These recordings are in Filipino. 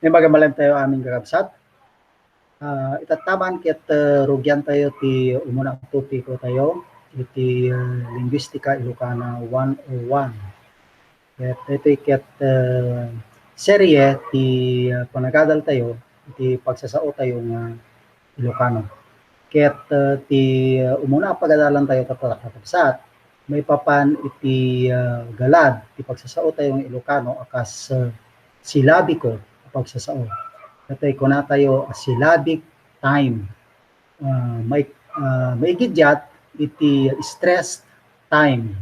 May magamalan tayo aming kakabsat. Itataman ket rugyan tayo ti umuna topiko tayo iti Linguistika Ilocana 101. Ket ito ket serye ti panagadal tayo iti pagsasao tayo nga Ilocano. Ket ti umuna pagadalan tayo kakabsat may papan iti galad ti pagsasao tayo nga Ilocano akas silabiko pagsasao. Katay ko na tayo syllabic time. May gidyat iti stress time.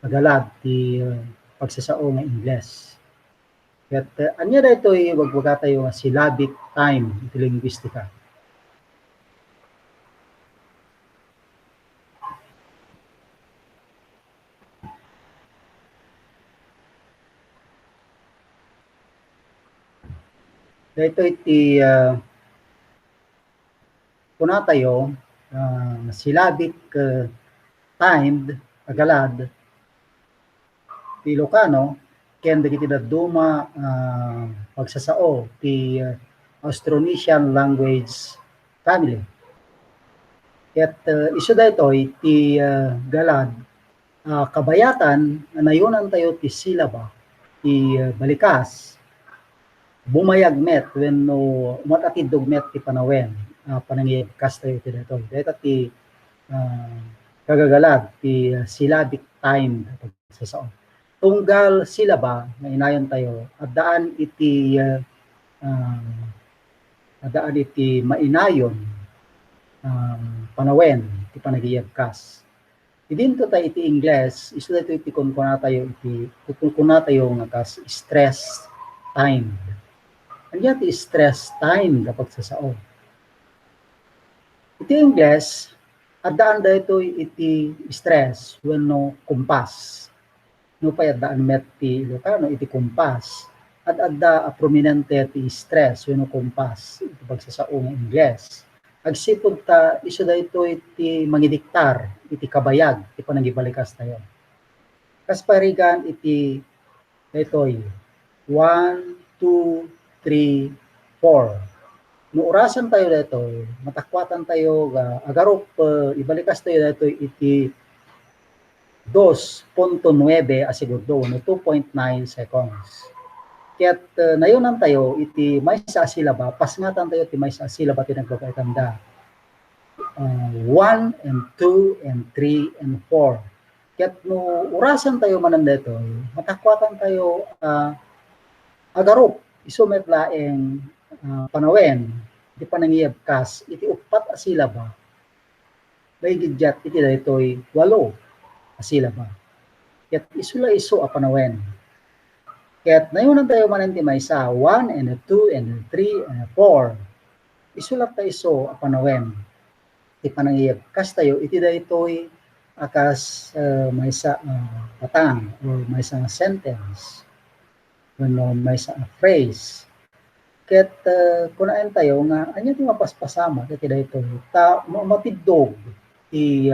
Pagalad ti pagsasao nga Ingles. Ket anya daytoy wagwaga tayo nga syllabic time iti linguistika. Daytoy iti kuna tayo syllabic timed pagalad ti Ilocano ken dagiti dadduma pagsasao ti Austronesian language family. Ket isu daytoy ti galad kabayatan nayunan tayo ti silaba ti balikas bumayag met wenno umatatidog met ti panawen panangibkas tayo ti daytoy. Dayta ti kagagalag ti syllabic time pagsasao. Tunggal silaba nga inayon tayo addaan iti mainayon panawen ti panagiyagkas. Idinto tayo iti Ingles isu dayto iti kunkuna tayo nga kas stress time. Anya ti stress time kapag sasao. Iti Ingles addaan daytoy iti stress wenno kumpas. No pay addaan met ti Ilocano iti kumpas. Adda prominente ti stress wenno kumpas iti pagsasao nga Ingles. Agsipud ta isu daytoy iti mangidiktar iti kabayag iti panagibalikas tayo. Kas parigan iti daytoy 1, 2, 3, 4. No orasan tayo daytoy, matakwatan tayo agarop ibalikas tayo daytoy iti 2.9 asigurdo no 2.9 seconds. Ket nayunan tayo iti maysa a silaba, pasngatan tayo iti maysa a silaba ti nagbabaitanda. 1 and 2 and 3 and 4. Ket no orasan tayo manan daytoy, matakwatan tayo agarop isu met laeng panawen iti panangiyabkas iti upat a silaba. May gidyat iti daytoy 8 a silaba. Ket isu la isu a panawen. Ket nayunan tayo manen ti maysa 1 and 2 and 3 and 4. Isulat tayo isu a panawen. Ti panangiyabkas tayo iti daytoy akas maysa patang or maysa nga sentence. Wenno maysa a phrase. Ket kunaen tayo nga anya ti mapaspasama iti daytoy ta mapidog ti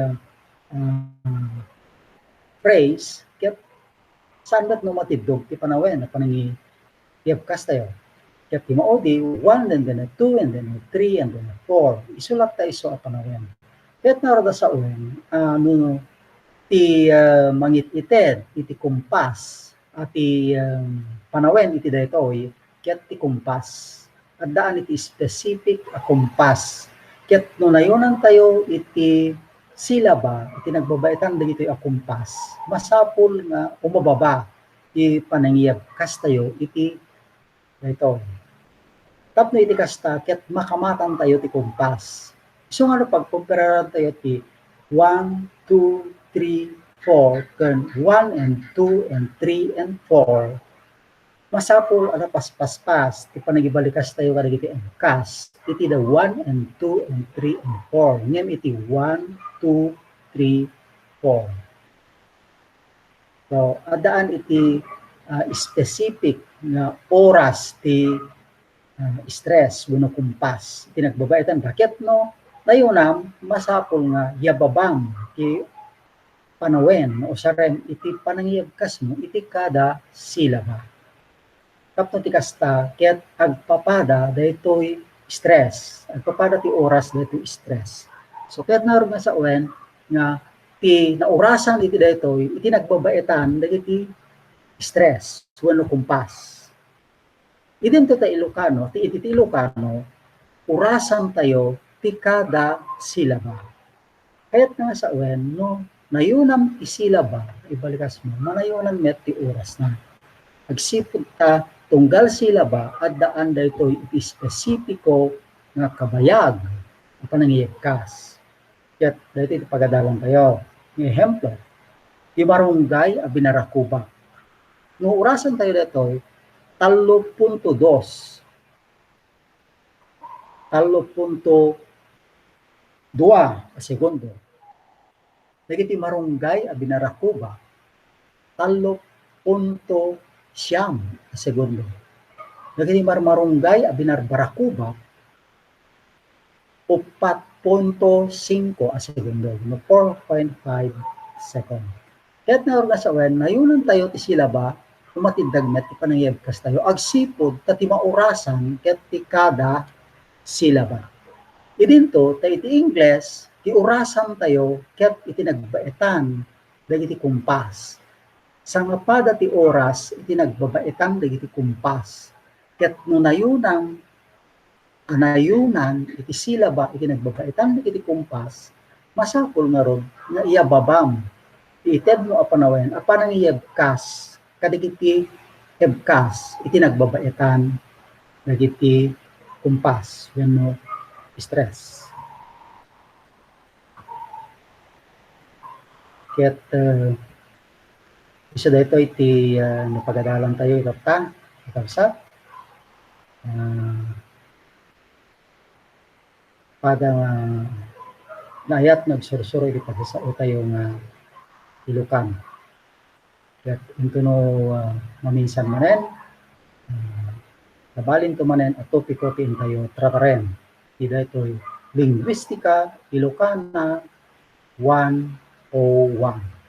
phrase ket saan met no matidog ti panawen panangiyabkas tayo. Ket ti maudi 1 and then 2 and then 3 and then 4. Isulat ta isu a panawen. Ket narada sa uwen no ti mangited iti kumpas ati panawen iti daytoy ket ti kumpas. Addaan iti specific a kumpas. Ket no nayunan tayo iti silaba iti nagbabaitan dagitoy a kumpas. Masapul nga umababa ti panangiyabkas tayo iti daytoy. Tapno iti kasta ket makamatan tayo ti kumpas. So nga pagkumpararan tayo ti 1, 2, 3, 4 ken 1 and 2 and 3 and 4. Masapul ana paspaspas ti panagibalikas tayo kadagiti angkas iti the 1 and 2 and 3 and 4. Ngem iti 1, 2, 3, 4. So adaan iti specific na oras ti stress wenno kumpas iti nagbabaitan bakit no nayunam masapul nga yababang ti panawen no usaren iti panangiyabkas mo iti kada silaba. Tapno ti kasta, ket agpapada daytoy stress. Agpapada ti oras daytoy stress. So ket naron nga sa uwen nga ti naurasan iti daytoy iti nagbabaetan dagiti stress wenno kumpas. Idin ta Ilocano, ti Ilocano, urasan tayo ti kada silaba. Kaya't nga sa uwen, no, nayunam ti silaba, ibalikas mo, manayunan met ti oras na. Agsipod ta tunggal silaba at daan daytoy iti espesipiko nga kabayag ang panangiyagkas. Kaya't daytoy iti pagadalan tayo. Ng ehemplo, ti marunggay a binarakuba. No urasan tayo daytoy 3.2 a segundo. Dagiti marunggay a binarakuba 3.7 a segundo. Dagiti marunggay a binarbarakuba 4.5 a segundo. 4.5 second. Kaya't nga sa wen, nayunan tayo ti silaba umatindag met ti panangyagkas tayo agsipod ta ti maurasan ket ti kada silaba. Idinto ta iti Ingles ti urasan tayo ket iti nagbaetan dagiti kumpas. Sangapada ti oras iti nagbabaetan dagiti kumpas. Ket no nayunan iti silaba iti nagbabaetan dagiti kumpas, masapul nga ron nga iyababam ited mo a panawen a panangiyagkas kadagiti hebkas iti nagbabaetan dagiti kumpas wenno stress. Ket isa dayto iti napagadalan tayo itapta itapsa pada naayat nagsursuro iti pagsasao tayo nga Ilocano. Ket intuno maminsan manen nabalin to manen at topiko ti tayo trataren. Ida ito'y Linguistika Ilocana 101.